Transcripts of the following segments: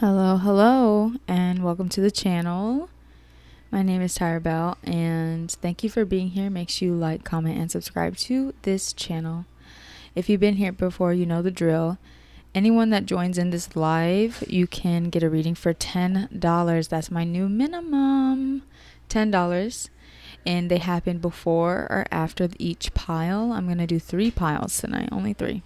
Hello, and welcome to the channel. My name is Tyrabell, and thank you for being here. Make sure you like, comment, and subscribe to this channel. If you've been here before, you know the drill. Anyone that joins in this live, you can get a reading for $10. That's my new minimum, $10. And they happen before or after each pile. I'm going to do 3 piles tonight, only 3.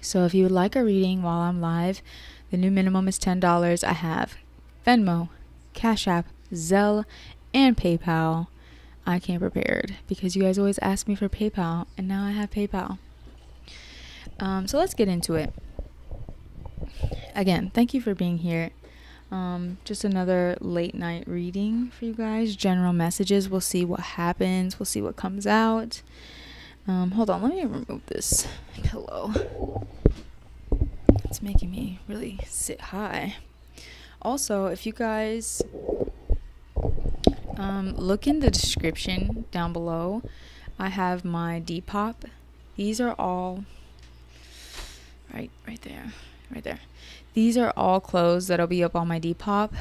So if you would like a reading while I'm live, the new minimum is $10. I have Venmo, Cash App, Zelle, and PayPal. I came prepared because you guys always ask me for PayPal, and now I have PayPal. So let's get into it. Again, thank you for being here. Just another late night reading for you guys. General messages. We'll see what happens. We'll see what comes out. Hold on. Let me remove this pillow. It's making me really sit high. Also, if you guys look in the description down below, I have my Depop. These are all right there. These are all clothes that'll be up on my Depop.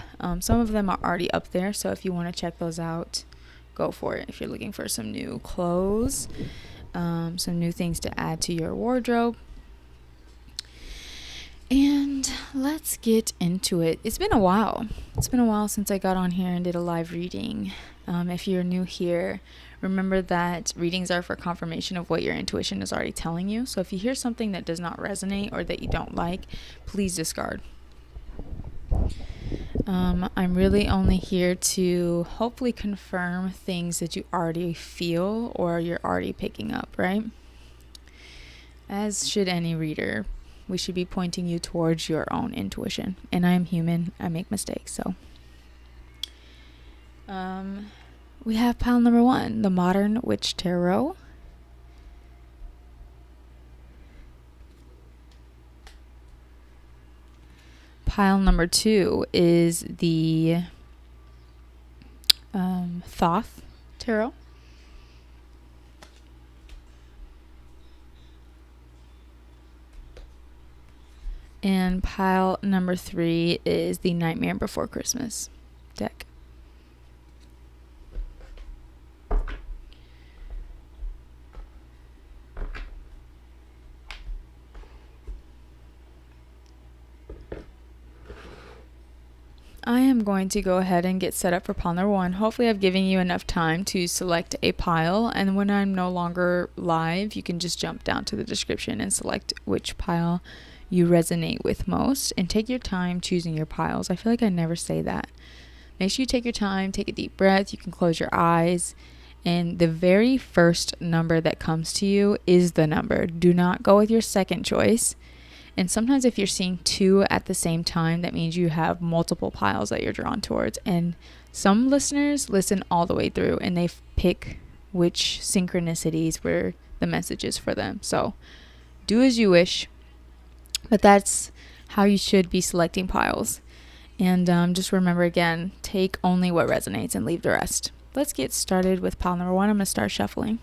Some of them are already up there, so if you want to check those out, go for it. If you're looking for some new clothes, some new things to add to your wardrobe. And let's get into it. It's been a while. It's been a while since I got on here and did a live reading. If you're new here, remember that readings are for confirmation of what your intuition is already telling you. So if you hear something that does not resonate or that you don't like, please discard. I'm really only here to hopefully confirm things that you already feel or you're already picking up, right? As should any reader. We should be pointing you towards your own intuition. And I am human. I make mistakes. So we have pile number 1, the Modern Witch Tarot. Pile number 2 is the Thoth Tarot. And pile number 3 is the Nightmare Before Christmas deck. I am going to go ahead and get set up for pile number 1. Hopefully I've given you enough time to select a pile, and when I'm no longer live, you can just jump down to the description and select which pile you resonate with most, and take your time choosing your piles. I feel like I never say that. Make sure you take your time, take a deep breath. You can close your eyes, and the very first number that comes to you is the number. Do not go with your second choice. And sometimes if you're seeing 2 at the same time, that means you have multiple piles that you're drawn towards. And some listeners listen all the way through and they pick which synchronicities were the messages for them. So do as you wish. But that's how you should be selecting piles. And just remember again, take only what resonates and leave the rest. Let's get started with pile number 1. I'm going to start shuffling.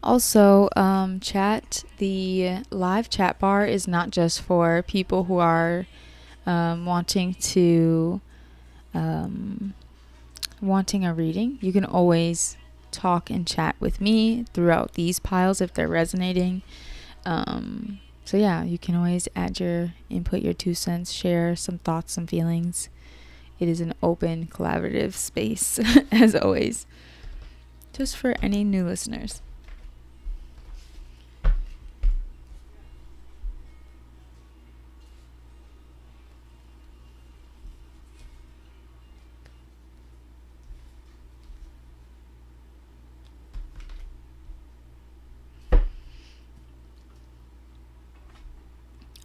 Also, the live chat bar is not just for people who are wanting a reading. You can always talk and chat with me throughout these piles if they're resonating. So yeah, you can always add your input, your 2 cents, share some thoughts, some feelings. It is an open, collaborative space, as always. Just for any new listeners.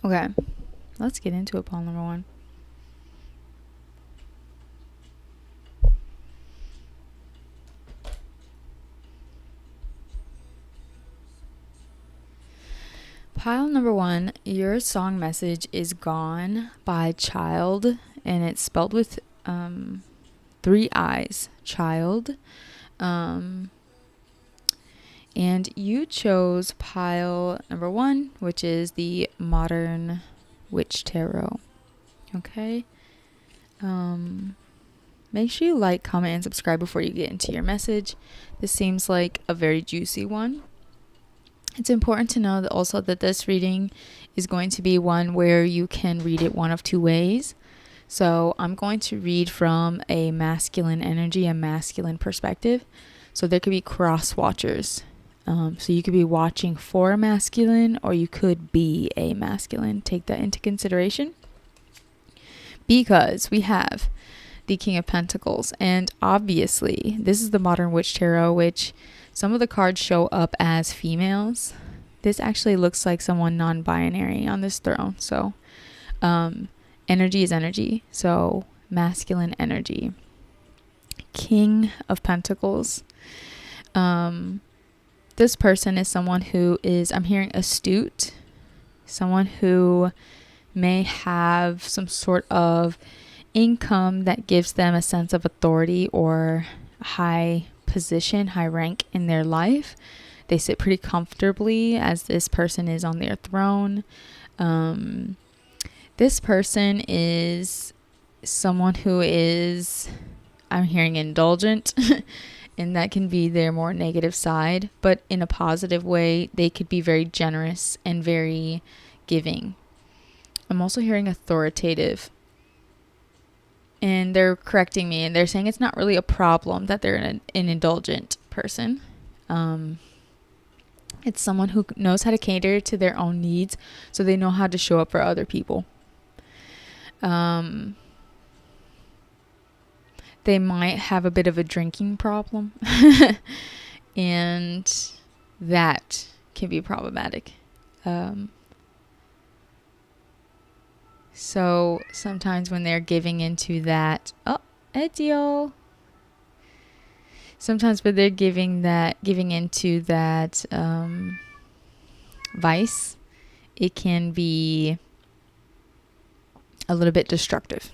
Okay, let's get into it, pile number 1. Pile number 1, your song message is Gone by Child, and it's spelled with 3 I's, Child. And you chose pile number 1, which is the Modern Witch Tarot. Okay. Make sure you like, comment, and subscribe before you get into your message. This seems like a very juicy one. It's important to know that also that this reading is going to be one where you can read it one of 2 ways. So I'm going to read from a masculine energy, a masculine perspective. So there could be cross watchers. So you could be watching for a masculine, or you could be a masculine. Take that into consideration. Because we have the King of Pentacles. And obviously, this is the Modern Witch Tarot, which some of the cards show up as females. This actually looks like someone non-binary on this throne. So energy is energy. So masculine energy. King of Pentacles. This person is someone who is, I'm hearing, astute. Someone who may have some sort of income that gives them a sense of authority or high position, high rank in their life. They sit pretty comfortably as this person is on their throne. This person is someone who is, I'm hearing, indulgent, and that can be their more negative side, but in a positive way, they could be very generous and very giving. I'm also hearing authoritative. And they're correcting me, and they're saying it's not really a problem that they're an indulgent person. It's someone who knows how to cater to their own needs, so they know how to show up for other people. They might have a bit of a drinking problem, and that can be problematic. So sometimes when they're giving into that, sometimes when they're giving into that vice, it can be a little bit destructive.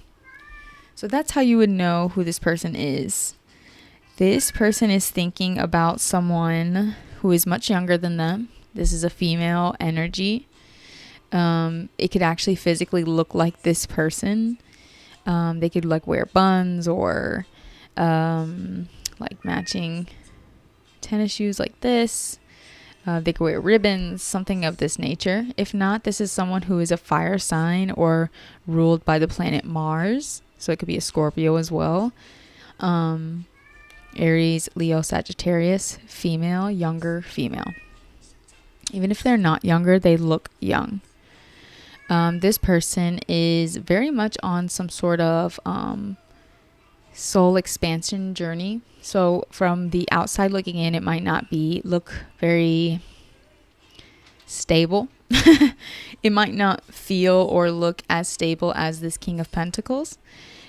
So that's how you would know who this person is. This person is thinking about someone who is much younger than them. This is a female energy. It could actually physically look like this person. They could like wear buns or like matching tennis shoes like this. They could wear ribbons, something of this nature. If not, this is someone who is a fire sign or ruled by the planet Mars. So it could be a Scorpio as well. Aries, Leo, Sagittarius, female, younger female. Even if they're not younger, they look young. This person is very much on some sort of soul expansion journey. So from the outside looking in, it might not look very stable. It might not feel or look as stable as this King of Pentacles.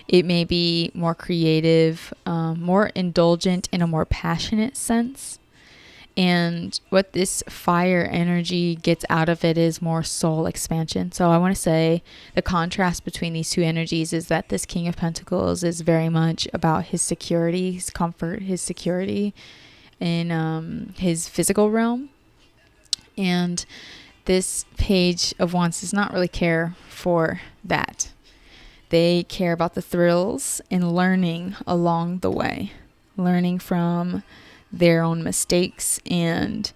It may be more creative, more indulgent in a more passionate sense. And what this fire energy gets out of it is more soul expansion. So I want to say the contrast between these two energies is that this King of Pentacles is very much about his security, his comfort, his security. in his physical realm. And this Page of Wands does not really care for that. They care about the thrills and learning along the way, learning from their own mistakes, and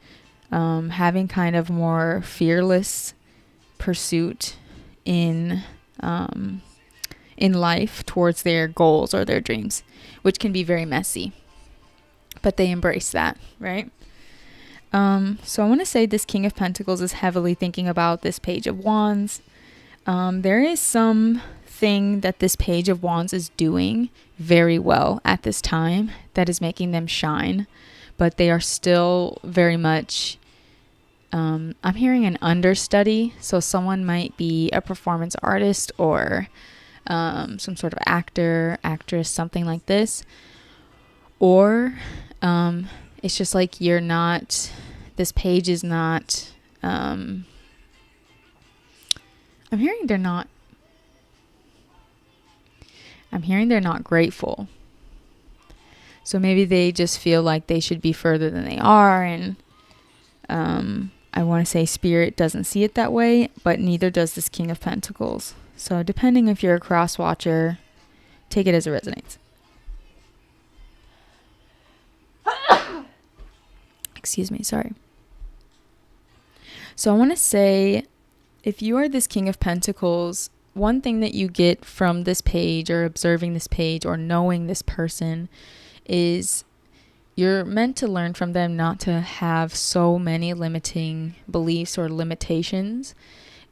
having kind of more fearless pursuit in life towards their goals or their dreams, which can be very messy, but they embrace that, right? So I want to say this King of Pentacles is heavily thinking about this Page of Wands. There is something that this Page of Wands is doing very well at this time that is making them shine, but they are still very much, I'm hearing an understudy. So someone might be a performance artist or some sort of actor, actress, something like this. Or it's just like you're not, this page is not, I'm hearing they're not grateful. So maybe they just feel like they should be further than they are. And I want to say Spirit doesn't see it that way, but neither does this King of Pentacles. So depending if you're a cross watcher, take it as it resonates. Excuse me, sorry. So I want to say, if you are this King of Pentacles, one thing that you get from this page or observing this page or knowing this person is you're meant to learn from them not to have so many limiting beliefs or limitations,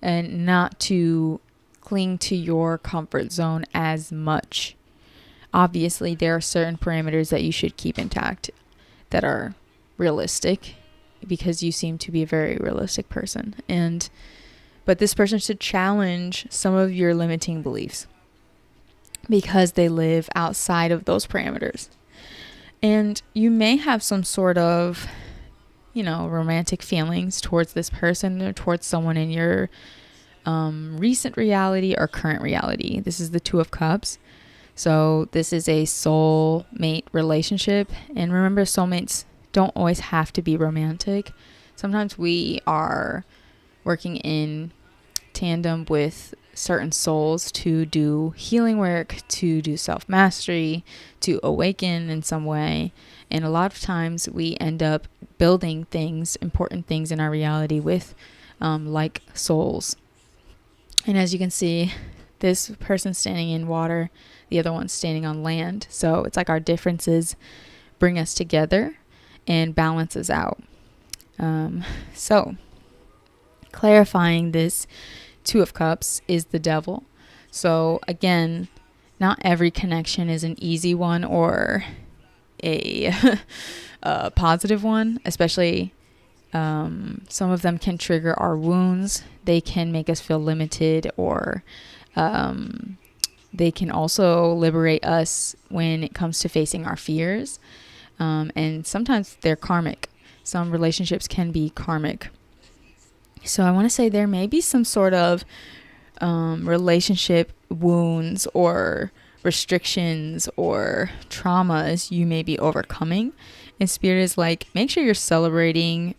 and not to cling to your comfort zone as much. Obviously, there are certain parameters that you should keep intact that are realistic, because you seem to be a very realistic person. But this person should challenge some of your limiting beliefs because they live outside of those parameters. And you may have some sort of, romantic feelings towards this person or towards someone in your recent reality or current reality. This is the Two of Cups. So this is a soulmate relationship. And remember, soulmates don't always have to be romantic. Sometimes we are working in tandem with certain souls to do healing work, to do self-mastery, to awaken in some way. And a lot of times we end up building things, important things in our reality with like souls. And as you can see, this person's standing in water, the other one's standing on land. So it's like our differences bring us together and balances out. So clarifying this Two of Cups is the Devil. So again, not every connection is an easy one or a positive one, especially some of them can trigger our wounds. They can make us feel limited, or they can also liberate us when it comes to facing our fears. And sometimes they're karmic. Some relationships can be karmic. So I want to say there may be some sort of relationship wounds or restrictions or traumas you may be overcoming. And Spirit is like, make sure you're celebrating,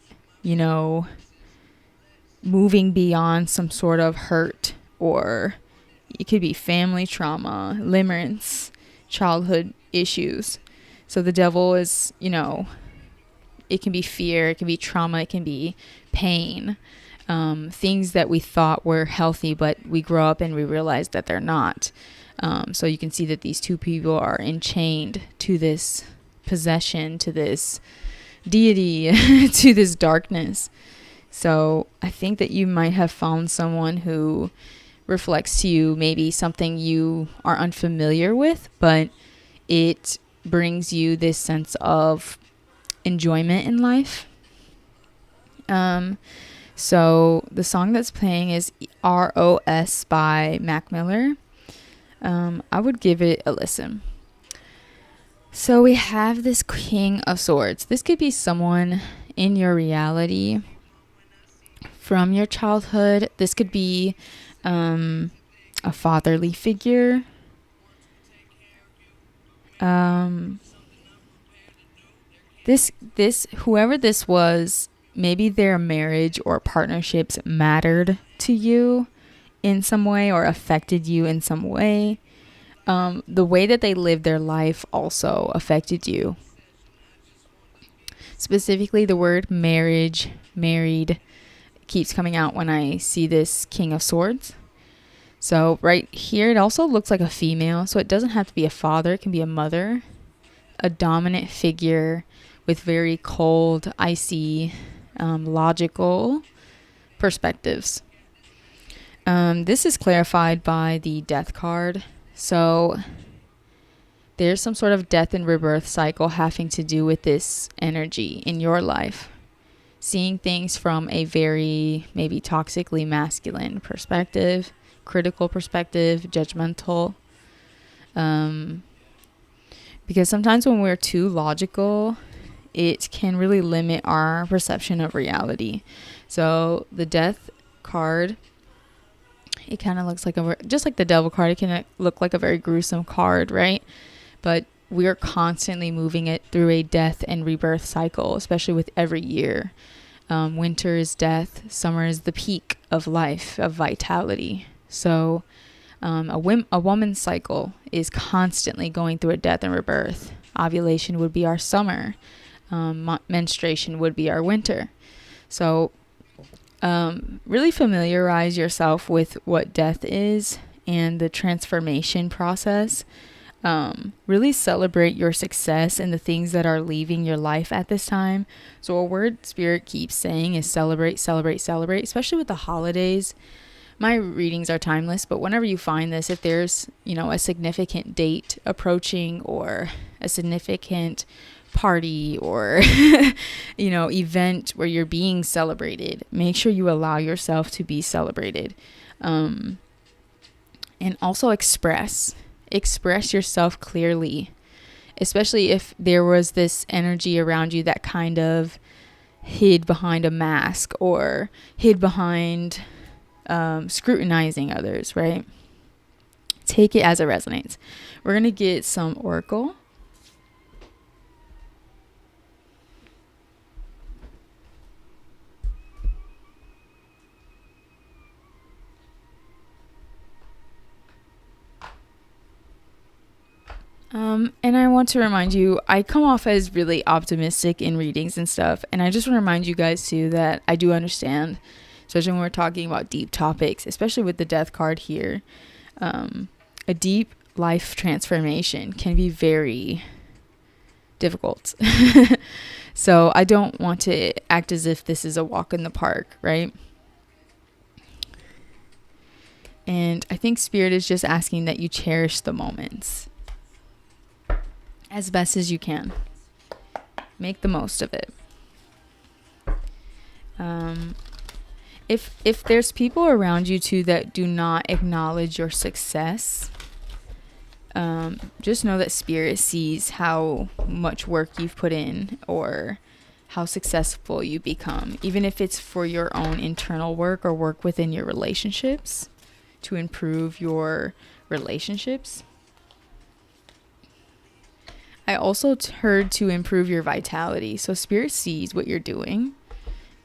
moving beyond some sort of hurt, or it could be family trauma, limerence, childhood issues. So the Devil is, it can be fear, it can be trauma, it can be pain. Things that we thought were healthy, but we grow up and we realize that they're not. So you can see that these two people are enchained to this possession, to this deity, to this darkness. So I think that you might have found someone who reflects to you maybe something you are unfamiliar with, but it brings you this sense of enjoyment in life. So the song that's playing is ROS by Mac Miller. I would give it a listen. So we have this King of Swords. This could be someone in your reality from your childhood. This could be a fatherly figure. This whoever this was, maybe their marriage or partnerships mattered to you in some way or affected you in some way. The way that they lived their life also affected you. Specifically, the word marriage, married, keeps coming out when I see this King of Swords. So right here, it also looks like a female. So it doesn't have to be a father. It can be a mother, a dominant figure with very cold, icy, logical perspectives. This is clarified by the death card. So there's some sort of death and rebirth cycle having to do with this energy in your life. Seeing things from a very maybe toxically masculine perspective, critical perspective, judgmental. Because sometimes when we're too logical, it can really limit our perception of reality. So the death card, it kind of looks like just like the devil card, it can look like a very gruesome card, right? But we're constantly moving it through a death and rebirth cycle, especially with every year. Winter is death, summer is the peak of life, of vitality. So a woman's cycle is constantly going through a death and rebirth. Ovulation would be our summer. Menstruation would be our winter. So really familiarize yourself with what death is and the transformation process. Really celebrate your success and the things that are leaving your life at this time. So a word Spirit keeps saying is celebrate, celebrate, celebrate, especially with the holidays. My readings are timeless, but whenever you find this, if there's, a significant date approaching or a significant party or, event where you're being celebrated, make sure you allow yourself to be celebrated. And also express yourself clearly, especially if there was this energy around you that kind of hid behind a mask or hid behind scrutinizing others, right? Take it as it resonates. We're going to get some oracle. And I want to remind you, I come off as really optimistic in readings and stuff. And I just want to remind you guys too that I do understand, especially when we're talking about deep topics, especially with the death card here. A deep life transformation can be very difficult. So I don't want to act as if this is a walk in the park, right? And I think Spirit is just asking that you cherish the moments as best as you can. Make the most of it. If there's people around you too that do not acknowledge your success, just know that Spirit sees how much work you've put in or how successful you become, even if it's for your own internal work or work within your relationships to improve your relationships. I also heard to improve your vitality. So Spirit sees what you're doing,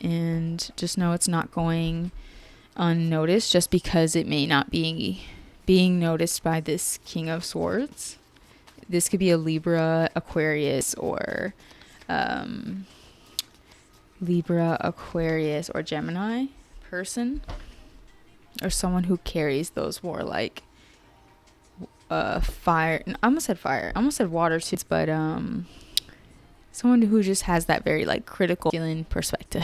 and just know it's not going unnoticed just because it may not be being noticed by this King of Swords. This could be a Libra, Aquarius, or Gemini person, or someone who carries those more like fire. I almost said fire. I almost said water too, but someone who just has that very like critical feeling perspective.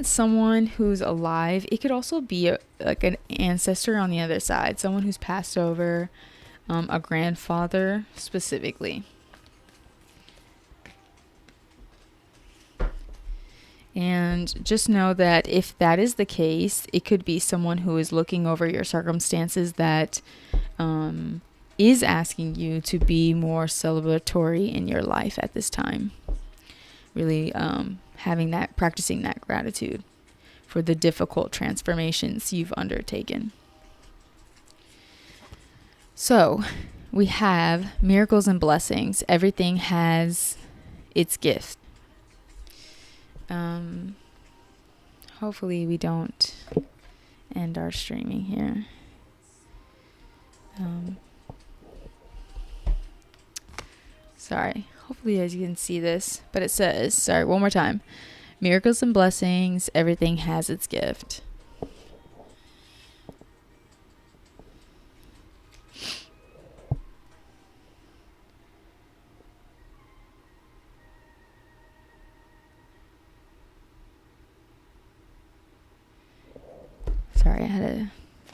Someone who's alive. It could also be like an ancestor on the other side, someone who's passed over, a grandfather specifically. And just know that if that is the case, it could be someone who is looking over your circumstances that is asking you to be more celebratory in your life at this time. Really practicing that gratitude for the difficult transformations you've undertaken. So we have miracles and blessings. Everything has its gift. Hopefully we don't end our streaming here. Sorry. Hopefully as you can see this, but it says, sorry, one more time. Miracles and blessings, everything has its gift. Sorry, I had to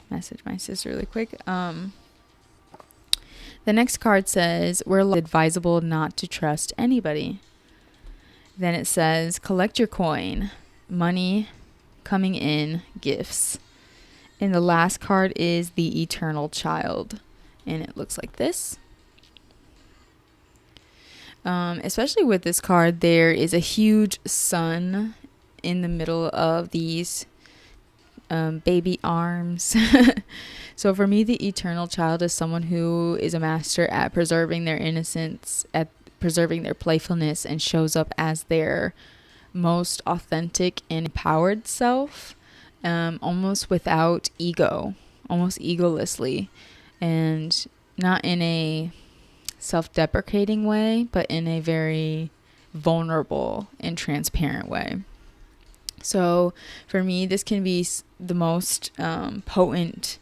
message my sister really quick. The next card says, we're advisable not to trust anybody. Then it says, collect your coin, money coming in, gifts. And the last card is the eternal child. And it looks like this. Especially with this card, there is a huge sun in the middle of these baby arms. So for me, the eternal child is someone who is a master at preserving their innocence, at preserving their playfulness, and shows up as their most authentic and empowered self, almost without ego, almost egolessly, and not in a self-deprecating way, but in a very vulnerable and transparent way. So for me, this can be the most potent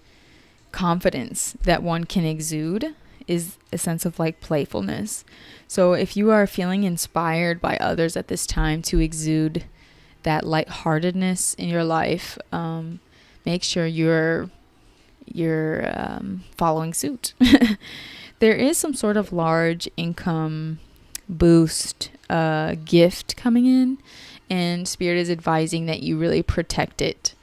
confidence that one can exude, is a sense of like playfulness. So if you are feeling inspired by others at this time to exude that lightheartedness in your life, make sure you're following suit. There is some sort of large income boost gift coming in, and Spirit is advising that you really protect it.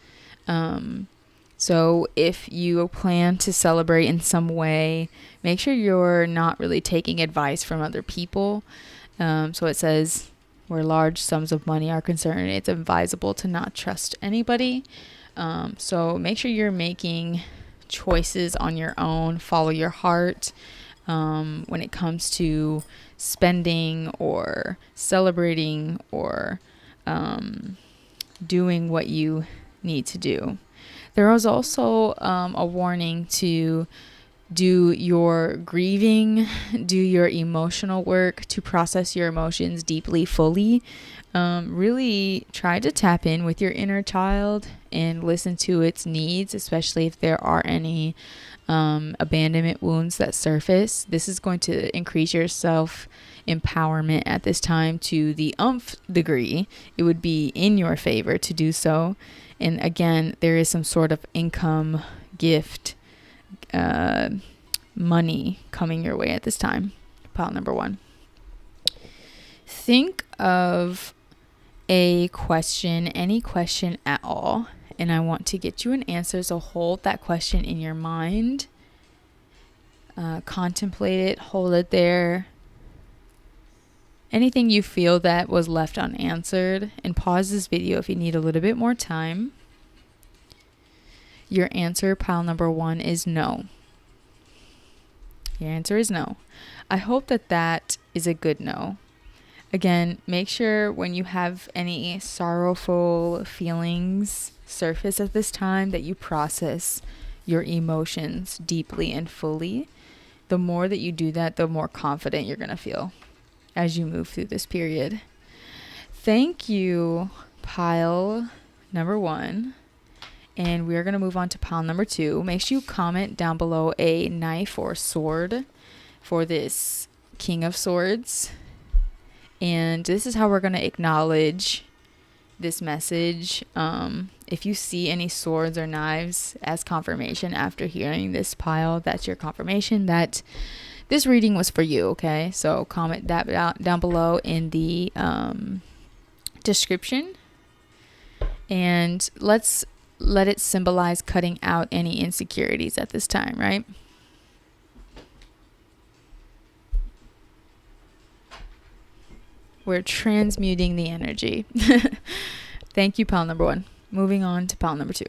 So if you plan to celebrate in some way, make sure you're not really taking advice from other people. So it says, where large sums of money are concerned, it's advisable to not trust anybody. So make sure you're making choices on your own, follow your heart when it comes to spending or celebrating or doing what you need to do. There was also a warning to do your grieving, do your emotional work, to process your emotions deeply, fully. Really try to tap in with your inner child and listen to its needs, especially if there are any abandonment wounds that surface. This is going to increase your self-empowerment at this time to the degree. It would be in your favor to do so. And again, there is some sort of income, gift, money coming your way at this time. Pile number 1. Think of a question, any question at all, and I want to get you an answer. So hold that question in your mind. Contemplate it, hold it there. Anything you feel that was left unanswered, and pause this video if you need a little bit more time. Your answer, pile number 1, is no. Your answer is no. I hope that is a good no. Again, make sure when you have any sorrowful feelings surface at this time that you process your emotions deeply and fully. The more that you do that, the more confident you're going to feel as you move through this period. Thank you, pile number 1. And we're going to move on to pile number 2. Make sure you comment down below a knife or sword for this King of Swords. And this is how we're going to acknowledge this message. If you see any swords or knives as confirmation after hearing this pile, that's your confirmation that this reading was for you, okay? So comment that down below in the description. And let's let it symbolize cutting out any insecurities at this time, right? We're transmuting the energy. Thank you, pile number 1. Moving on to pile number 2.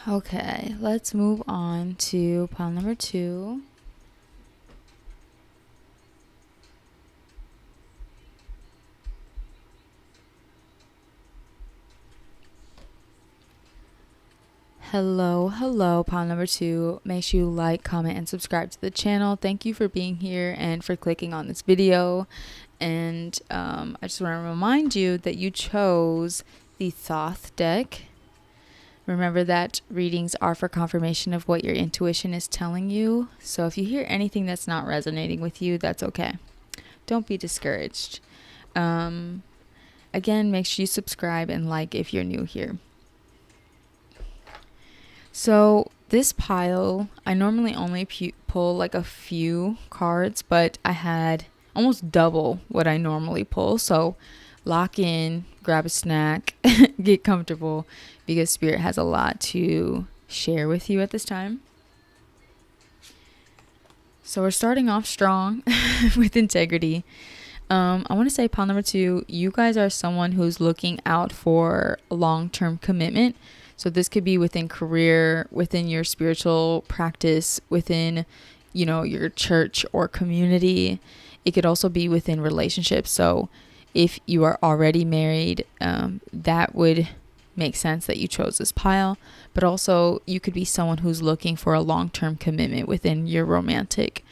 Okay, let's move on to pile number 2. Hello, pile number 2. Make sure you like, comment, and subscribe to the channel. Thank you for being here and for clicking on this video. And I just want to remind you that you chose the Thoth deck. Remember that readings are for confirmation of what your intuition is telling you. So if you hear anything that's not resonating with you, that's okay. Don't be discouraged. Again, make sure you subscribe and like if you're new here. So this pile, I normally only pull like a few cards, but I had almost double what I normally pull. So lock in, grab a snack, get comfortable, because Spirit has a lot to share with you at this time. So we're starting off strong with integrity. I want to say pile number 2, you guys are someone who's looking out for long-term commitment. So this could be within career, within your spiritual practice, within, your church or community. It could also be within relationships. So if you are already married, that would make sense that you chose this pile. But also you could be someone who's looking for a long-term commitment within your romantic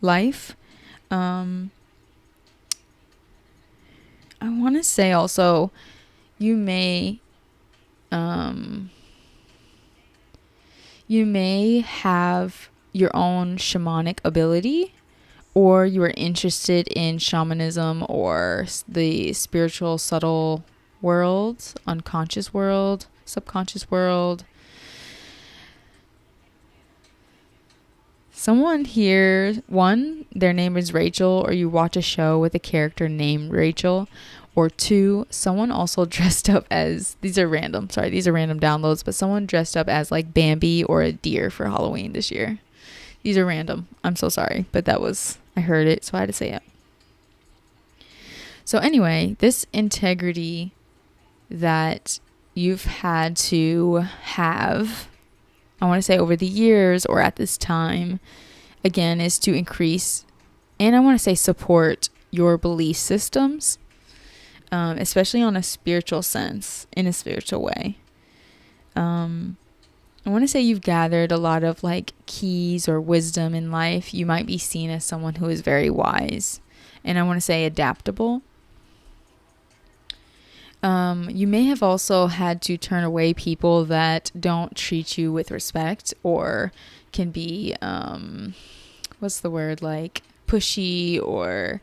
life. I want to say also you may have your own shamanic ability, or you are interested in shamanism or the spiritual subtle world, unconscious world, subconscious world. Someone here, one, their name is Rachel, or you watch a show with a character named Rachel, or 2, someone also dressed up as, these are random downloads, but someone dressed up as like Bambi or a deer for Halloween this year. These are random. I'm so sorry, but I heard it, so I had to say it. So anyway, this integrity that you've had to have, I want to say over the years or at this time, again, is to increase, and I want to say support your belief systems, especially on a spiritual sense, in a spiritual way. I want to say you've gathered a lot of like keys or wisdom in life. You might be seen as someone who is very wise, and I want to say adaptable. You may have also had to turn away people that don't treat you with respect, or can be, like pushy, or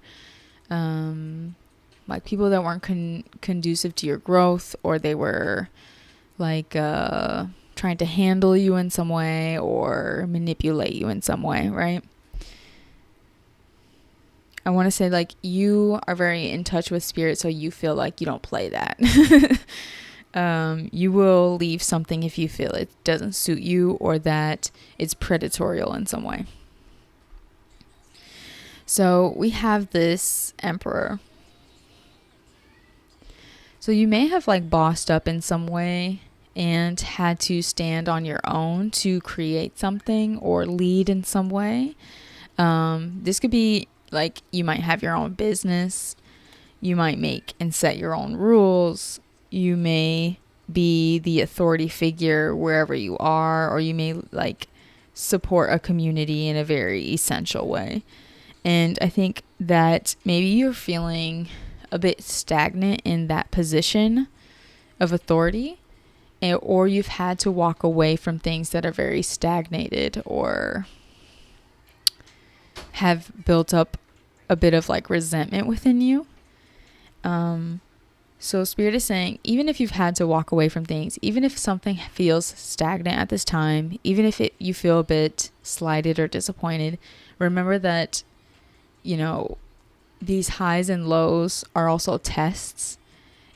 like people that weren't conducive to your growth, or they were like trying to handle you in some way or manipulate you in some way, right? I want to say like you are very in touch with spirit, so you feel like you don't play that. You will leave something if you feel it doesn't suit you or that it's predatorial in some way. So we have this Emperor. So you may have like bossed up in some way and had to stand on your own to create something or lead in some way. This could be like you might have your own business. You might make and set your own rules. You may be the authority figure wherever you are, or you may like support a community in a very essential way. And I think that maybe you're feeling a bit stagnant in that position of authority, or you've had to walk away from things that are very stagnated or have built up a bit of like resentment within you. So Spirit is saying, even if you've had to walk away from things, even if something feels stagnant at this time, even if you feel a bit slighted or disappointed, remember that, you know, these highs and lows are also tests.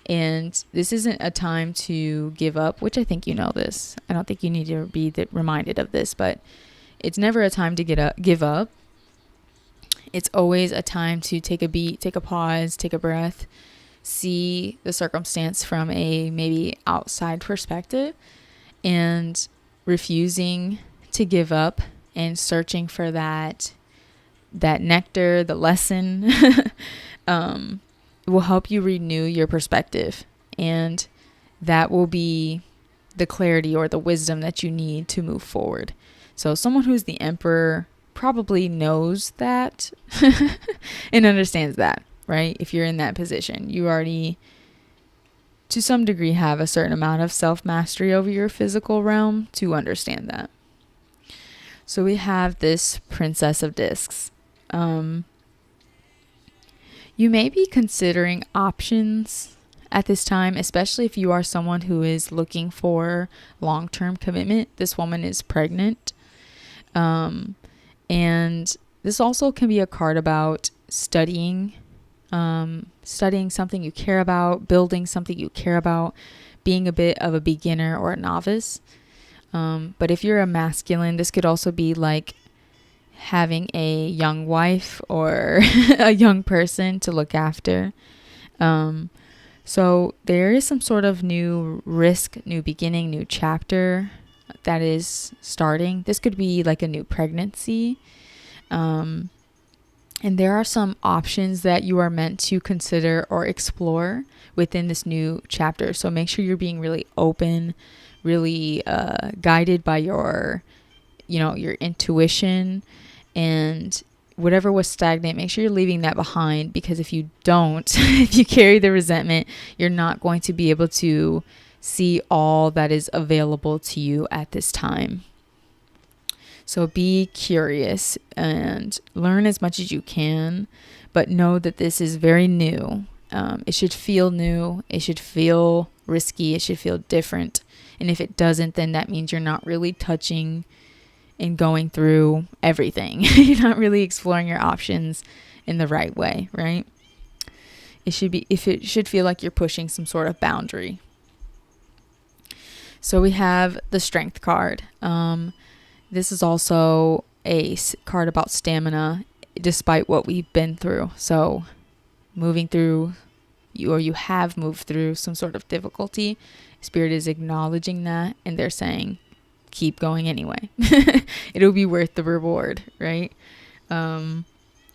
And this isn't a time to give up, which I think you know this. I don't think you need to be reminded of this, but it's never a time to give up. It's always a time to take a beat, take a pause, take a breath, see the circumstance from a maybe outside perspective, and refusing to give up and searching for that nectar, the lesson, will help you renew your perspective. And that will be the clarity or the wisdom that you need to move forward. So someone who's the Emperor probably knows that and understands that, right? If you're in that position, you already to some degree have a certain amount of self-mastery over your physical realm to understand that. So we have this Princess of Discs. You may be considering options at this time, especially if you are someone who is looking for long-term commitment. This woman is pregnant. And this also can be a card about studying something you care about, building something you care about, being a bit of a beginner or a novice. But if you're a masculine, this could also be like having a young wife or a young person to look after. So there is some sort of new risk, new beginning, new chapter that is starting. This could be like a new pregnancy. And there are some options that you are meant to consider or explore within this new chapter. So make sure you're being really open, really guided by your intuition, and whatever was stagnant, make sure you're leaving that behind, because if you don't, if you carry the resentment, you're not going to be able to see all that is available to you at this time. So be curious and learn as much as you can, but know that this is very new. It should feel new. It should feel risky. It should feel different. And if it doesn't, then that means you're not really touching and going through everything. You're not really exploring your options in the right way, right? It should feel like you're pushing some sort of boundary. So we have the Strength card. This is also a card about stamina, despite what we've been through. So moving through, you have moved through some sort of difficulty. Spirit is acknowledging that, and they're saying, keep going anyway. It'll be worth the reward, right?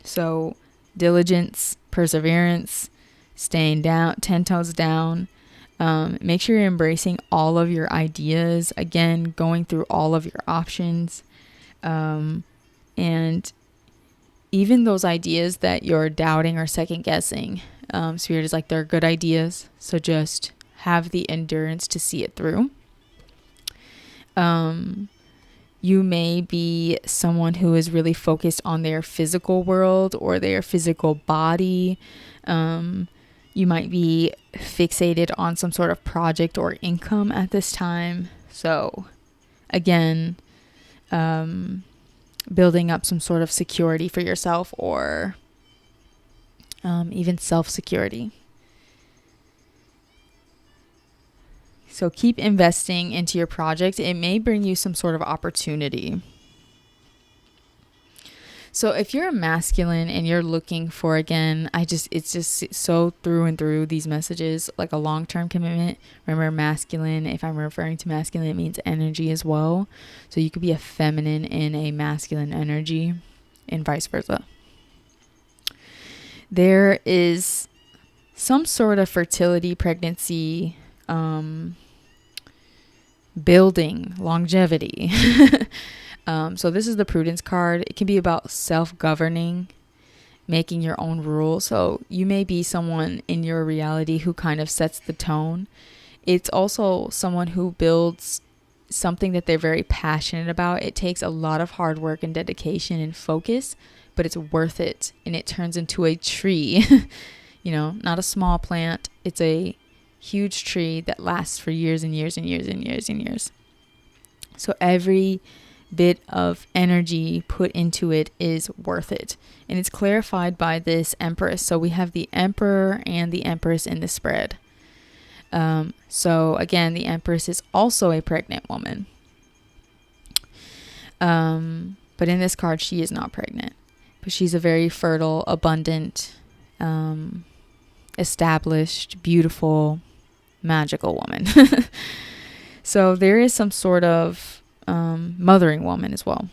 So diligence, perseverance, staying down, 10 toes down. Make sure you're embracing all of your ideas. Again, going through all of your options. And even those ideas that you're doubting or second guessing, Spirit is like, they're good ideas. So just have the endurance to see it through. You may be someone who is really focused on their physical world or their physical body. You might be fixated on some sort of project or income at this time. So again, building up some sort of security for yourself, or even self-security. So keep investing into your project. It may bring you some sort of opportunity. So if you're a masculine and you're looking for, again, it's just so through and through these messages, like a long-term commitment. Remember, masculine, if I'm referring to masculine, it means energy as well. So you could be a feminine in a masculine energy and vice versa. There is some sort of fertility, pregnancy, building, longevity. So this is the Prudence card. It can be about self-governing, making your own rules. So you may be someone in your reality who kind of sets the tone. It's also someone who builds something that they're very passionate about. It takes a lot of hard work and dedication and focus, but it's worth it. And it turns into a tree, not a small plant. It's a huge tree that lasts for years and years and years and years and years. So every bit of energy put into it is worth it. And it's clarified by this empress. So we have the emperor and the empress in the spread. So again, the empress is also a pregnant woman. But in this card, she is not pregnant. But she's a very fertile, abundant, established, beautiful, magical woman. So there is some sort of mothering woman as well.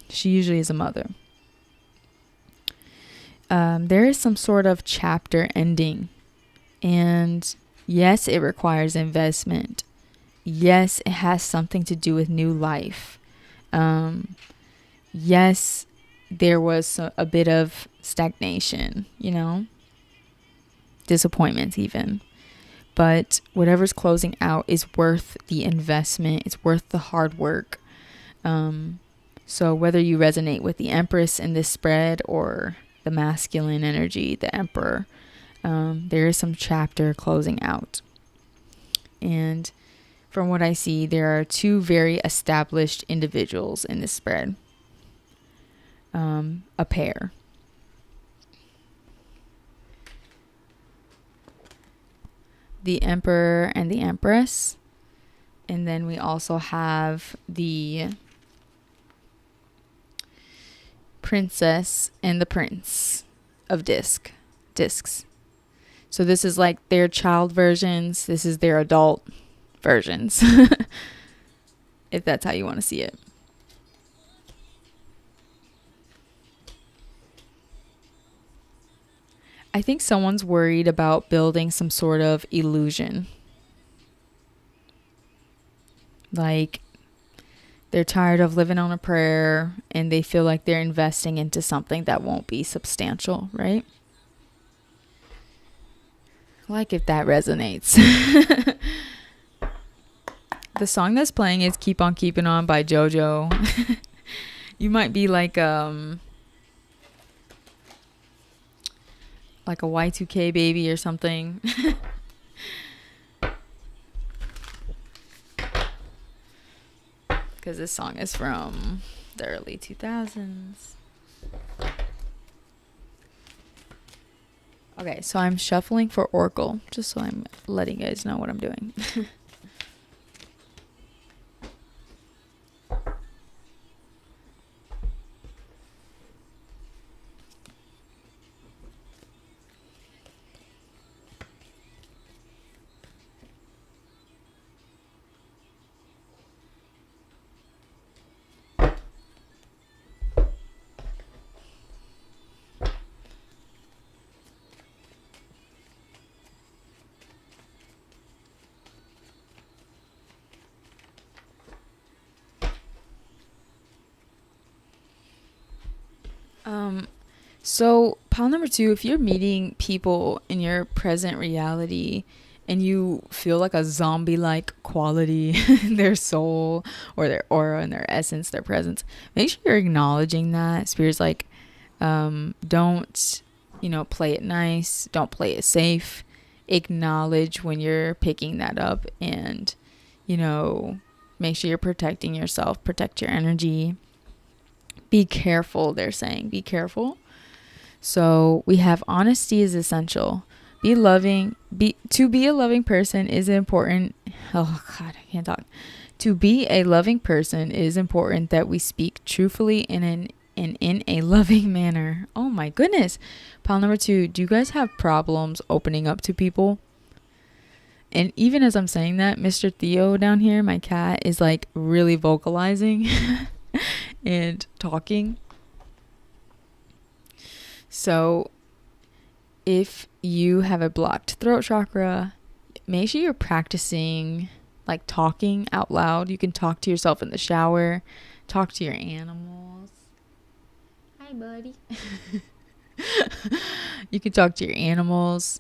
She usually is a mother. There is some sort of chapter ending. And yes, it requires investment. Yes, it has something to do with new life. Yes, there was a bit of stagnation, disappointments even. But whatever's closing out is worth the investment. It's worth the hard work. So whether you resonate with the Empress in this spread or the masculine energy, the Emperor, there is some chapter closing out. And from what I see, there are two very established individuals in this spread. A pair. The Emperor and the Empress. And then we also have the Princess and the Prince of discs. So this is like their child versions. This is their adult versions. If that's how you want to see it. I think someone's worried about building some sort of illusion. Like they're tired of living on a prayer and they feel like they're investing into something that won't be substantial, right? Like if that resonates. The song that's playing is Keep On Keeping On by JoJo. You might be like a Y2K baby or something. Because this song is from the early 2000s. Okay, so I'm shuffling for Oracle, just so I'm letting you guys know what I'm doing. So pile number 2, if you're meeting people in your present reality and you feel like a zombie-like quality in their soul or their aura and their essence, their presence, make sure you're acknowledging that. Spirit's like, don't, play it nice. Don't play it safe. Acknowledge when you're picking that up and, make sure you're protecting yourself, protect your energy. Be careful, they're saying. Be careful. So we have honesty is essential. Be loving. To be a loving person is important. Oh God, I can't talk. To be a loving person is important that we speak truthfully and in a loving manner. Oh my goodness. Pile number 2. Do you guys have problems opening up to people? And even as I'm saying that, Mr. Theo down here, my cat, is like really vocalizing and talking. So if you have a blocked throat chakra, make sure you're practicing like talking out loud. You can talk to yourself in the shower, talk to your animals. Hi, buddy. You can talk to your animals,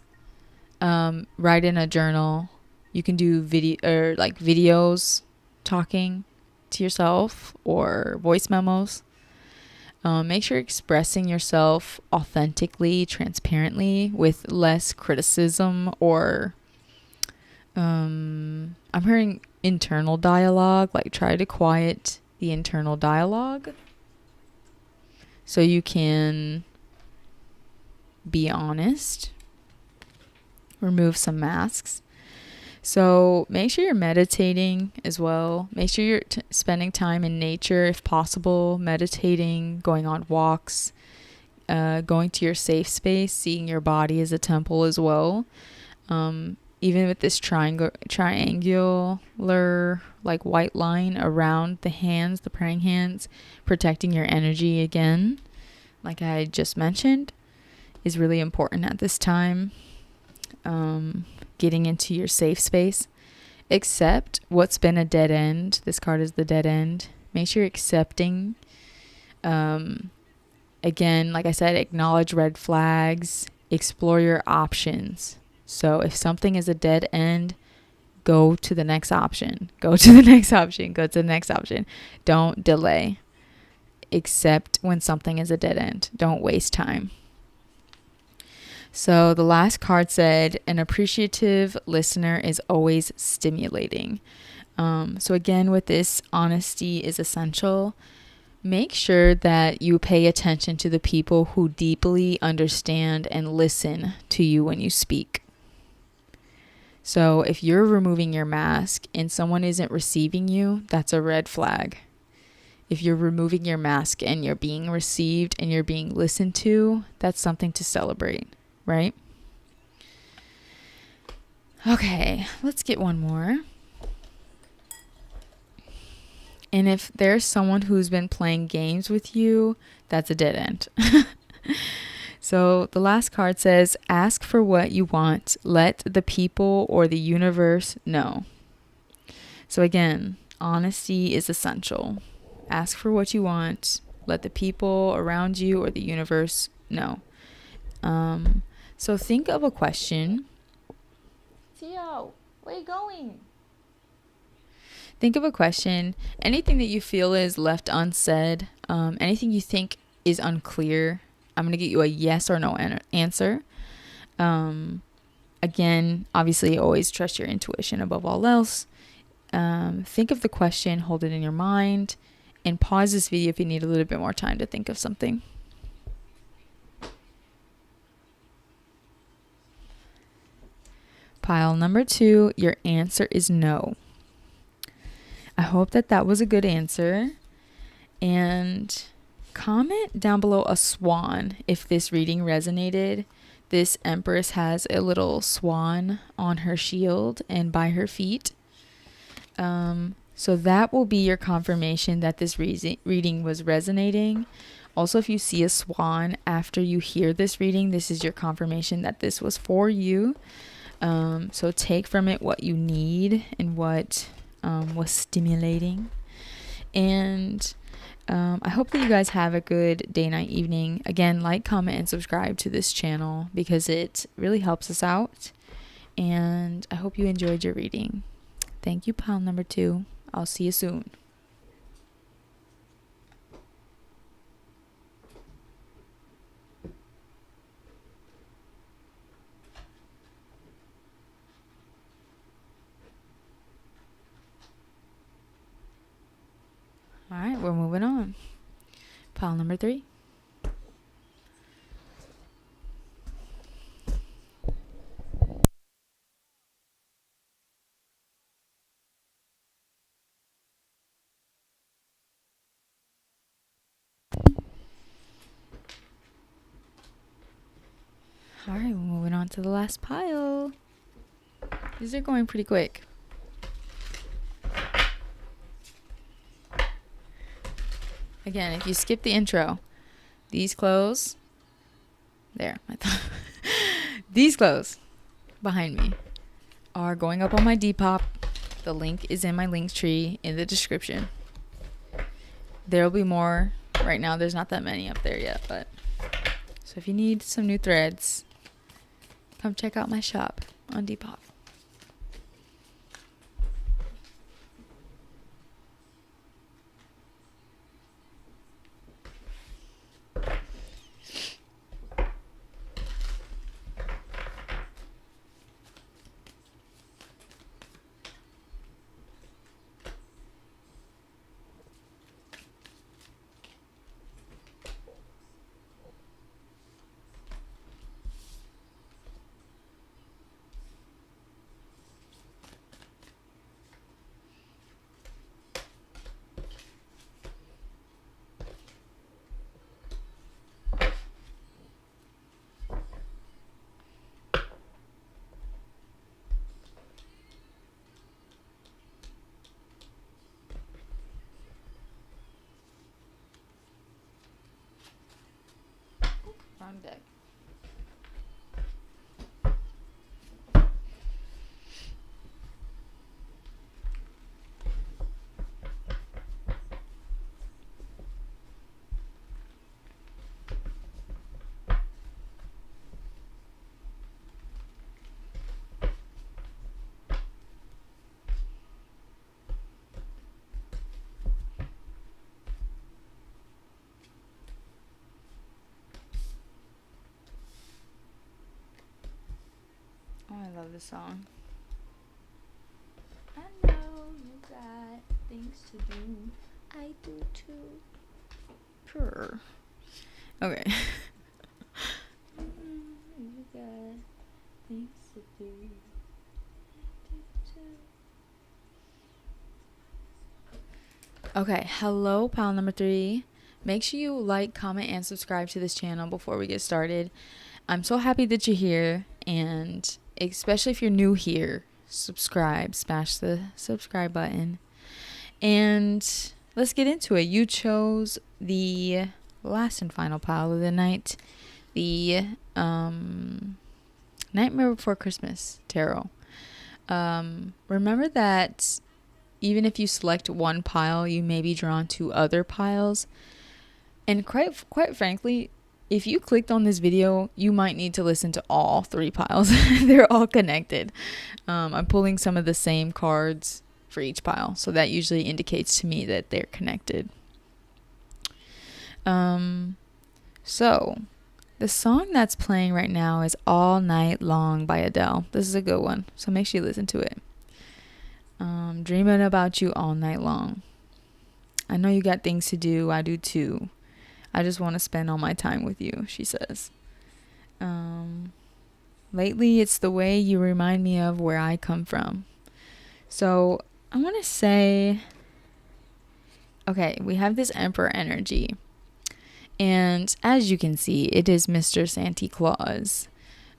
write in a journal. You can do videos talking to yourself or voice memos. Make sure you're expressing yourself authentically, transparently, with less criticism or I'm hearing internal dialogue, like try to quiet the internal dialogue so you can be honest, remove some masks. So make sure you're meditating as well. Make sure you're spending time in nature if possible, meditating, going on walks, going to your safe space, seeing your body as a temple as well. Even with this triangular like white line around the hands, the praying hands, protecting your energy again, like I just mentioned, is really important at this time. Getting into your safe space. Accept what's been a dead end. This card is the dead end. Make sure you're accepting. Again, like I said, acknowledge red flags. Explore your options. So if something is a dead end, go to the next option. Go to the next option. Go to the next option. Don't delay. Accept when something is a dead end. Don't waste time. So the last card said, an appreciative listener is always stimulating. So again, with this, honesty is essential. Make sure that you pay attention to the people who deeply understand and listen to you when you speak. So if you're removing your mask and someone isn't receiving you, that's a red flag. If you're removing your mask and you're being received and you're being listened to, that's something to celebrate. Right? Okay, let's get one more. And if there's someone who's been playing games with you, that's a dead end. So the last card says, ask for what you want. Let the people or the universe know. So again, honesty is essential. Ask for what you want. Let the people around you or the universe know. So think of a question. Theo, where are you going? Think of a question. Anything that you feel is left unsaid. Anything you think is unclear. I'm going to get you a yes or no answer. Again, obviously, always trust your intuition above all else. Think of the question, hold it in your mind, and pause this video if you need a little bit more time to think of something. Pile number 2, your answer is no. I hope that was a good answer. And comment down below a swan if this reading resonated. This Empress has a little swan on her shield and by her feet. So that will be your confirmation that this reading was resonating. Also, if you see a swan after you hear this reading, this is your confirmation that this was for you. So take from it what you need and what was stimulating. And I hope that you guys have a good day, night, evening. Again, like, comment, and subscribe to this channel because it really helps us out. And I hope you enjoyed your reading. Thank you, pile number 2. I'll see you soon. All right, we're moving on. Pile number 3. All right, we're moving on to the last pile. These are going pretty quick. Again, if you skip the intro, these clothes, there, these clothes behind me are going up on my Depop. The link is in my link tree in the description. There'll be more. Right now, there's not that many up there yet, but so if you need some new threads, come check out my shop on Depop. Wrong deck. Oh, I love this song. I know you got things to do. I do too. Sure. Okay. You got things to do. I do too. Okay, hello, pal number 3. Make sure you like, comment, and subscribe to this channel before we get started. I'm so happy that you're here, and especially if you're new here, subscribe, smash the subscribe button, and let's get into it. You chose the last and final pile of the night, the Nightmare Before Christmas tarot. Remember that even if you select one pile, you may be drawn to other piles, and quite frankly, if you clicked on this video, you might need to listen to all 3 piles. They're all connected. I'm pulling some of the same cards for each pile, so that usually indicates to me that they're connected. So the song that's playing right now is All Night Long by Adele. This is a good one, so make sure you listen to it. Dreaming about you all night long. I know you got things to do. I do too. I just want to spend all my time with you, she says. Lately, it's the way you remind me of where I come from. So I want to say, okay, we have this Emperor energy. And as you can see, it is Mr. Santa Claus.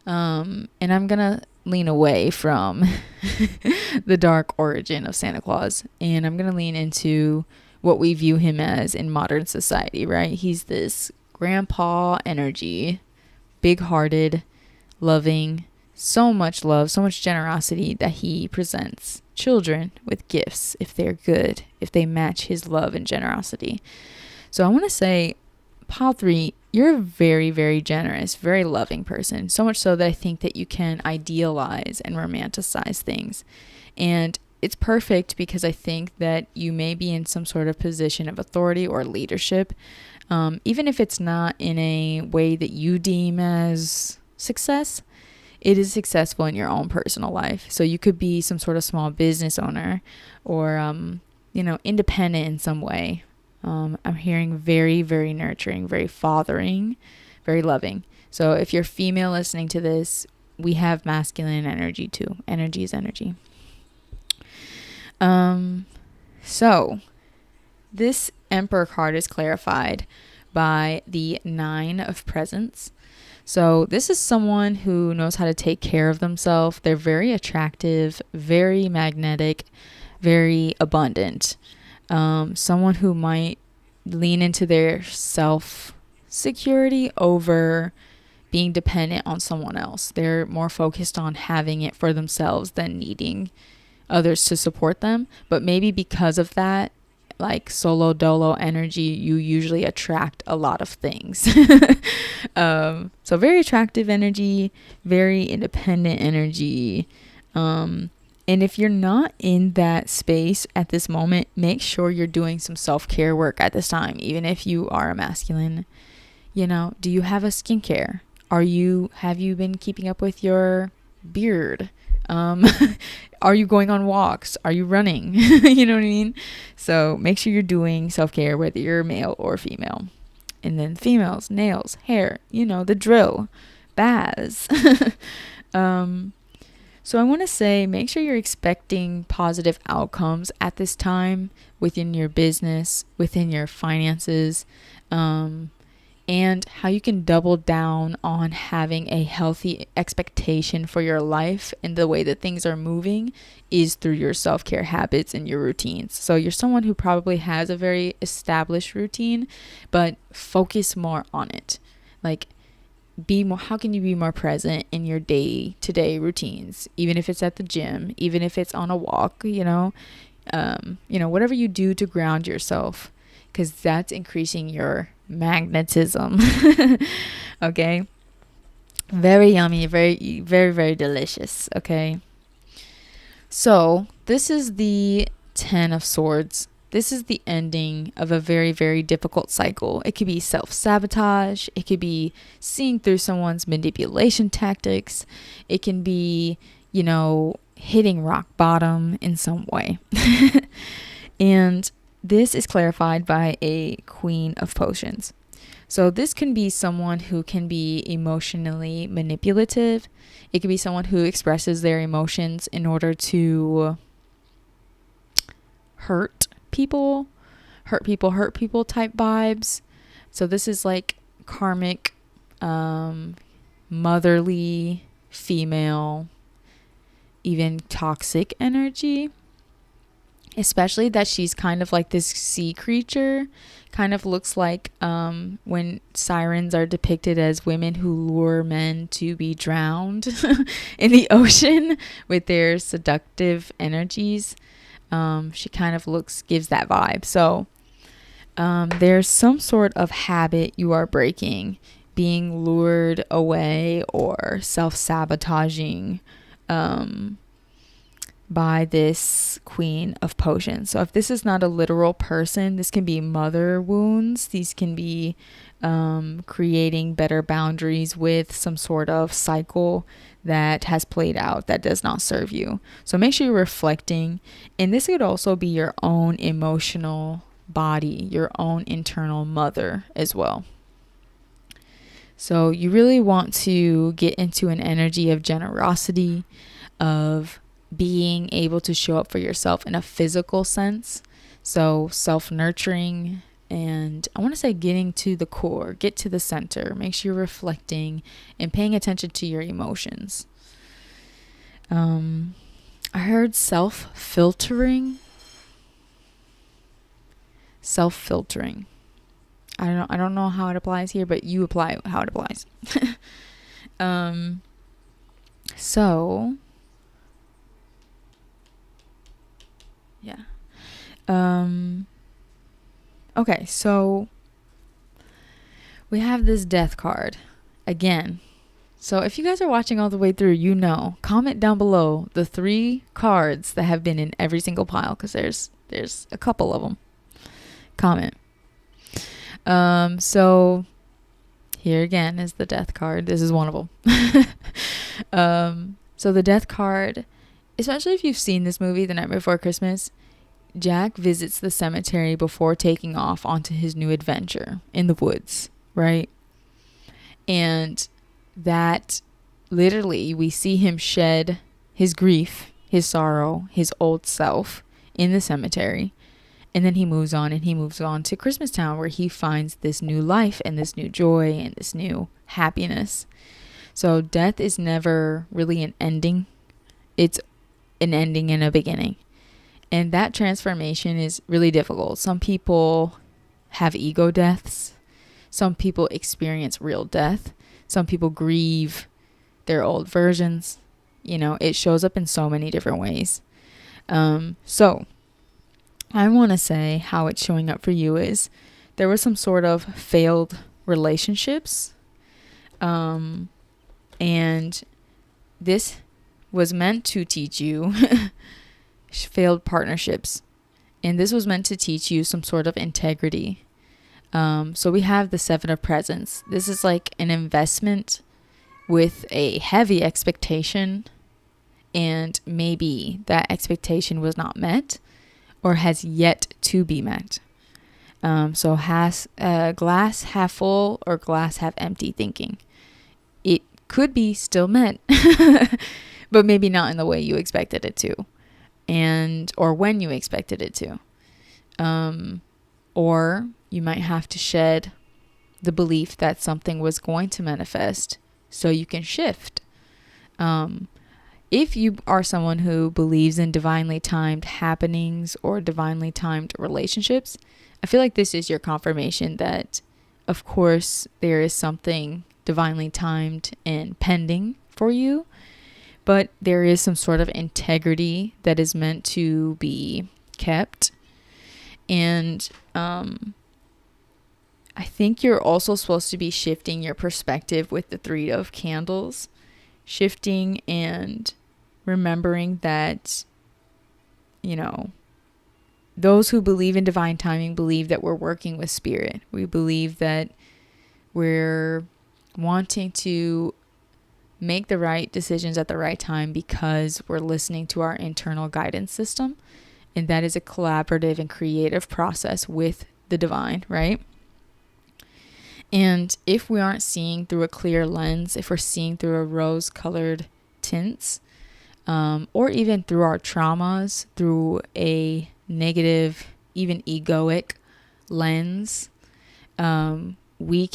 And I'm going to lean away from the dark origin of Santa Claus. And I'm going to lean into what we view him as in modern society, right? He's this grandpa energy, big-hearted, loving, so much love, so much generosity that he presents children with gifts if they're good, if they match his love and generosity. So I want to say, pile 3, you're a very, very generous, very loving person, so much so that I think that you can idealize and romanticize things. And it's perfect because I think that you may be in some sort of position of authority or leadership, even if it's not in a way that you deem as success. It is successful in your own personal life. So you could be some sort of small business owner or, independent in some way. I'm hearing very, very nurturing, very fathering, very loving. So if you're female listening to this, we have masculine energy too. Energy is energy. So this Emperor card is clarified by the 9 of Presents. So this is someone who knows how to take care of themselves. They're very attractive, very magnetic, very abundant. Someone who might lean into their self-security over being dependent on someone else. They're more focused on having it for themselves than needing others to support them. But maybe because of that, like solo dolo energy, you usually attract a lot of things. So very attractive energy, very independent energy. And if you're not in that space at this moment, make sure you're doing some self-care work at this time, even if you are a masculine. Do you have a skincare? Have you been keeping up with your beard? Are you going on walks? Are you running? You know what I mean? So make sure you're doing self-care, whether you're male or female. And then females, nails, hair, the drill, baths. So I want to say, make sure you're expecting positive outcomes at this time within your business, within your finances, and how you can double down on having a healthy expectation for your life and the way that things are moving is through your self-care habits and your routines. So you're someone who probably has a very established routine, but focus more on it. Like, be more, how can you be more present in your day-to-day routines, even if it's at the gym, even if it's on a walk, whatever you do to ground yourself, because that's increasing your magnetism. Okay, very yummy, very, very, very delicious. Okay, so this is the 10 of Swords. This is the ending of a very, very difficult cycle. It could be self-sabotage. It could be seeing through someone's manipulation tactics. It can be, hitting rock bottom in some way. And this is clarified by a Queen of Potions. So this can be someone who can be emotionally manipulative. It could be someone who expresses their emotions in order to hurt people type vibes. So this is like karmic, motherly, female, even toxic energy. Especially that she's kind of like this sea creature. Kind of looks like when sirens are depicted as women who lure men to be drowned in the ocean with their seductive energies. She kind of gives that vibe. So there's some sort of habit you are breaking, being lured away or self-sabotaging by this Queen of Potions. So if this is not a literal person, this can be mother wounds. These can be creating better boundaries with some sort of cycle that has played out that does not serve you. So make sure you're reflecting. And this could also be your own emotional body, your own internal mother as well. So you really want to get into an energy of generosity, of being able to show up for yourself in a physical sense. So self-nurturing, and I want to say getting to the core, get to the center. Make sure you're reflecting and paying attention to your emotions. I heard self-filtering. I don't know how it applies here, but you apply how it applies. So yeah. Okay, so we have this death card again. So if you guys are watching all the way through, comment down below the 3 cards that have been in every single pile, because there's a couple of them. Comment. So here again is the death card. This is one of them. So the death card, especially if you've seen this movie, The Night Before Christmas, Jack visits the cemetery before taking off onto his new adventure in the woods, right? And that literally we see him shed his grief, his sorrow, his old self in the cemetery. And then he moves on to Christmas Town, where he finds this new life and this new joy and this new happiness. So death is never really an ending. It's an ending and a beginning. And that transformation is really difficult. Some people have ego deaths. Some people experience real death. Some people grieve their old versions. It shows up in so many different ways. So I want to say how it's showing up for you is there was some sort of failed relationships. And this was meant to teach you failed partnerships. And this was meant to teach you some sort of integrity. So we have the 7 of Presents. This is like an investment with a heavy expectation, and maybe that expectation was not met or has yet to be met. So has glass half full or glass half empty thinking. It could be still met, but maybe not in the way you expected it to, or when you expected it to. Or you might have to shed the belief that something was going to manifest so you can shift. If you are someone who believes in divinely timed happenings or divinely timed relationships, I feel like this is your confirmation that, of course, there is something divinely timed and pending for you, but there is some sort of integrity that is meant to be kept. And I think you're also supposed to be shifting your perspective with the Three of Candles, shifting and remembering that, you know, those who believe in divine timing believe that we're working with spirit. We believe that we're wanting to make the right decisions at the right time because we're listening to our internal guidance system. And that is a collaborative and creative process with the divine, right? And if we aren't seeing through a clear lens, if we're seeing through a rose-colored tints, or even through our traumas, through a negative, even egoic lens, we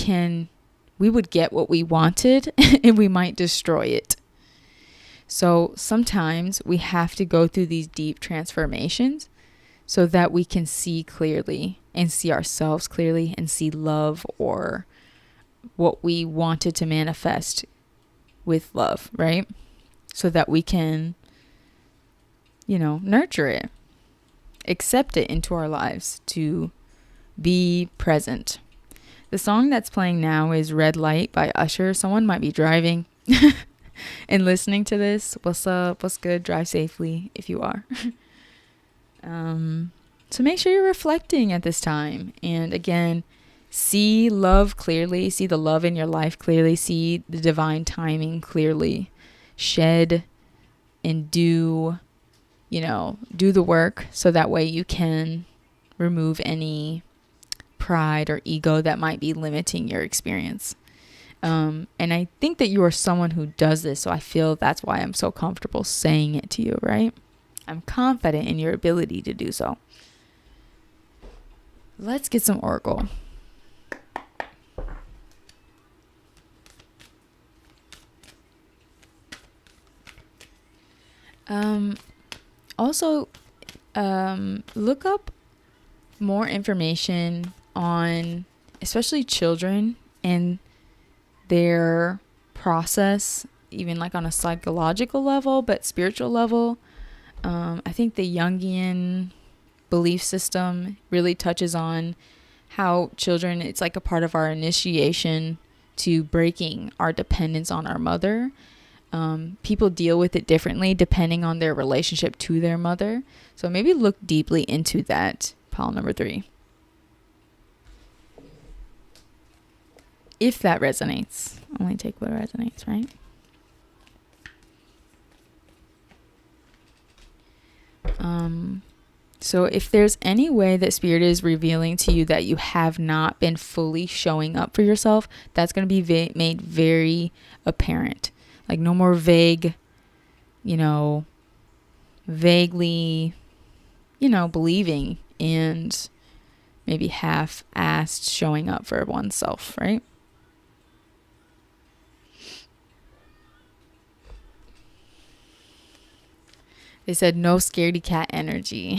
would get what we wanted and we might destroy it. So sometimes we have to go through these deep transformations so that we can see clearly and see ourselves clearly and see love or what we wanted to manifest with love, right? So that we can, nurture it, accept it into our lives, to be present. The song that's playing now is Red Light by Usher. Someone might be driving and listening to this. What's up? What's good? Drive safely if you are. So make sure you're reflecting at this time. And again, see love clearly. See the love in your life clearly. See the divine timing clearly. Shed and do the work so that way you can remove any pride or ego that might be limiting your experience. And I think that you are someone who does this, so I feel that's why I'm so comfortable saying it to you, right? I'm confident in your ability to do so. Let's get some oracle. Also, look up more information on especially children and their process, even like on a psychological level, but spiritual level. I think the Jungian belief system really touches on how children, it's like a part of our initiation to breaking our dependence on our mother. People deal with it differently depending on their relationship to their mother. So maybe look deeply into that, pile number 3. If that resonates. Only take what resonates, right? So if there's any way that spirit is revealing to you that you have not been fully showing up for yourself, that's going to be made very apparent. Like no more vague, vaguely, believing and maybe half-assed showing up for oneself, right? They said no scaredy cat energy.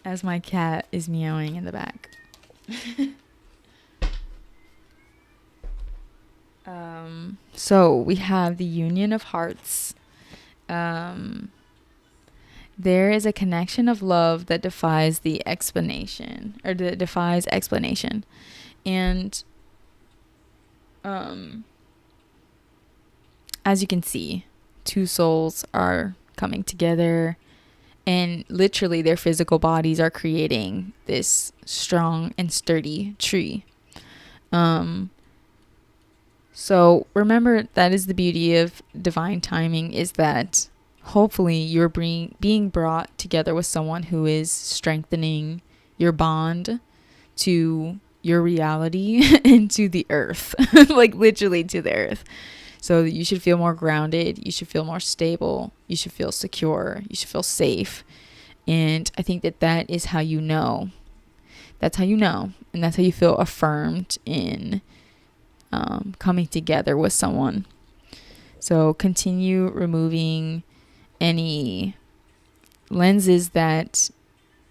As my cat is meowing in the back. So we have the Union of Hearts. There is a connection of love that defies the explanation, or that defies explanation. And as you can see, 2 souls are coming together, and literally their physical bodies are creating this strong and sturdy tree. So remember, that is the beauty of divine timing, is that hopefully you're being brought together with someone who is strengthening your bond to your reality and to the earth, like literally to the earth. So you should feel more grounded. You should feel more stable. You should feel secure. You should feel safe. And I think that is how you know. That's how you know. And that's how you feel affirmed in coming together with someone. So continue removing any lenses that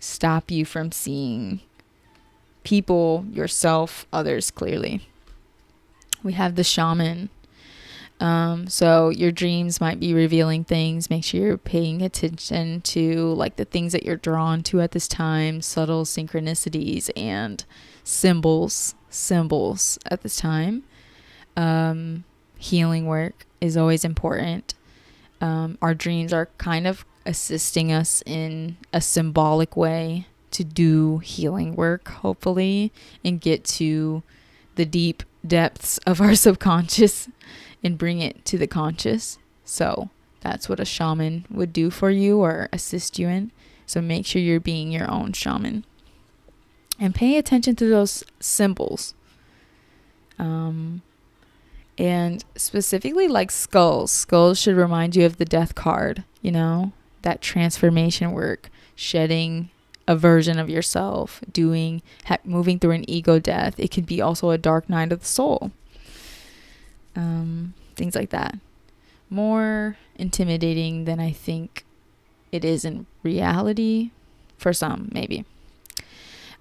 stop you from seeing people, yourself, others clearly. We have the shaman. So your dreams might be revealing things. Make sure you're paying attention to like the things that you're drawn to at this time, subtle synchronicities and symbols at this time. Healing work is always important. Our dreams are kind of assisting us in a symbolic way to do healing work, hopefully, and get to the deep depths of our subconscious and bring it to the conscious. So that's what a shaman would do for you or assist you in. So make sure you're being your own shaman and pay attention to those symbols. And specifically like skulls. Skulls should remind you of the death card, you know, that transformation work, shedding a version of yourself, moving through an ego death. It could be also a dark night of the soul. Things like that. More intimidating than I think it is in reality. For some, maybe.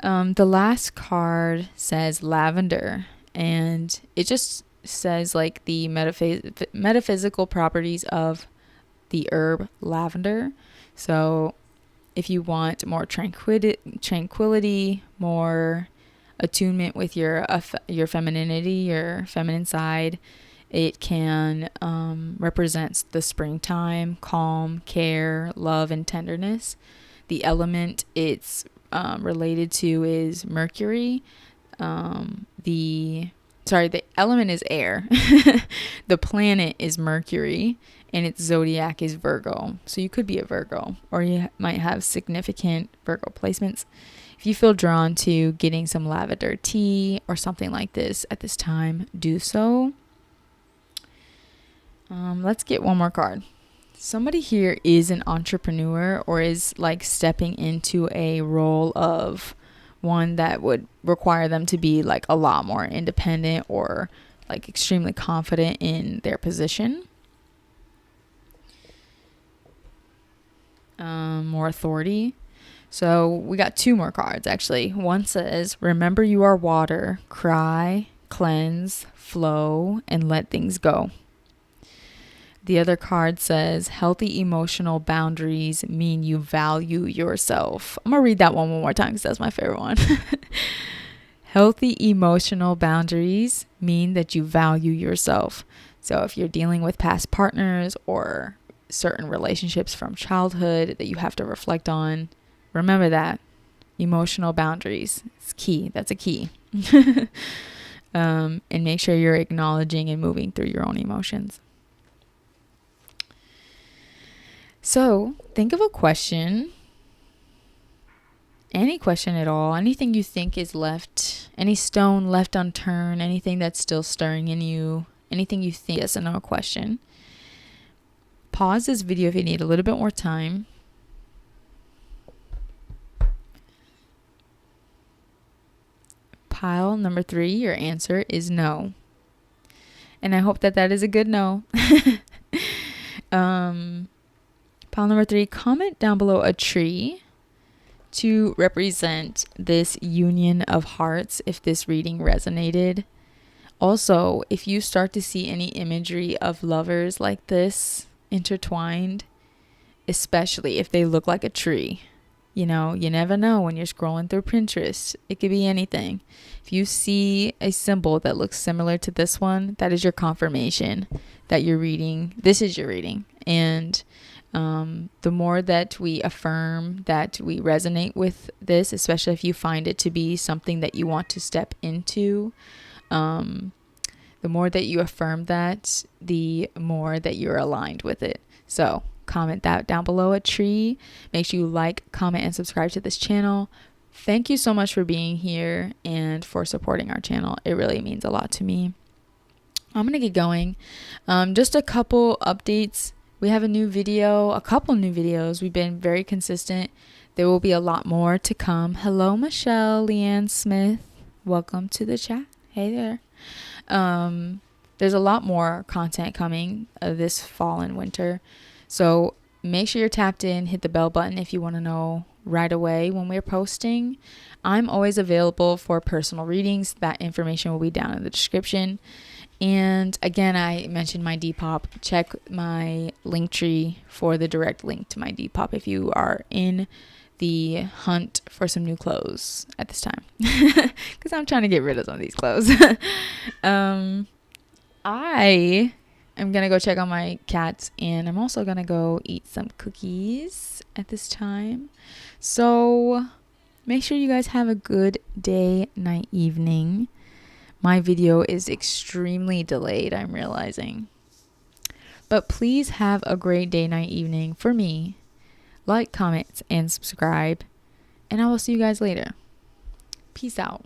The last card says lavender, and it just says like the metaphysical properties of the herb lavender. So if you want more tranquility, more attunement with your femininity, your feminine side, it can represents the springtime, calm, care, love, and tenderness. The element it's related to is Mercury. The element is air. The planet is Mercury, and its zodiac is Virgo. So you could be a Virgo, or you might have significant Virgo placements. If you feel drawn to getting some lavender tea or something like this at this time, do so. Let's get one more card. Somebody here is an entrepreneur or is like stepping into a role of one that would require them to be like a lot more independent or like extremely confident in their position. More authority. So we got two more cards actually. One says, remember you are water, cry, cleanse, flow, and let things go. The other card says, healthy emotional boundaries mean you value yourself. I'm going to read that one more time because that's my favorite one. Healthy emotional boundaries mean that you value yourself. So if you're dealing with past partners or certain relationships from childhood that you have to reflect on, remember that. Emotional boundaries. It's key. That's a key. And make sure you're acknowledging and moving through your own emotions. So think of a question, any question at all, anything you think is left, any stone left unturned, anything that's still stirring in you, anything you think, yes or no question. Pause this video if you need a little bit more time. Pile number 3, your answer is no. And I hope that is a good no. Pile number 3, comment down below a tree to represent this union of hearts if this reading resonated. Also, if you start to see any imagery of lovers like this intertwined, especially if they look like a tree, you know, you never know when you're scrolling through Pinterest. It could be anything. If you see a symbol that looks similar to this one, that is your confirmation that you're reading. This is your reading. And the more that we affirm that we resonate with this, especially if you find it to be something that you want to step into, the more that you affirm that, the more that you're aligned with it. So comment that down below a tree. Make sure you like, comment, and subscribe to this channel. Thank you so much for being here and for supporting our channel. It really means a lot to me. I'm going to get going. Just a couple updates. We have a couple new videos. We've been very consistent. There will be a lot more to come. Hello, Michelle Leanne Smith. Welcome to the chat. Hey there. There's a lot more content coming this fall and winter. So make sure you're tapped in. Hit the bell button if you want to know right away when we're posting. I'm always available for personal readings. That information will be down in the description. And again, I mentioned my Depop. Check my link tree for the direct link to my Depop if you are in the hunt for some new clothes at this time, because I'm trying to get rid of some of these clothes. I am gonna go check on my cats, and I'm also gonna go eat some cookies at this time. So make sure you guys have a good day, night, evening. My video is extremely delayed, I'm realizing. But please have a great day, night, evening for me. Like, comment, and subscribe. And I will see you guys later. Peace out.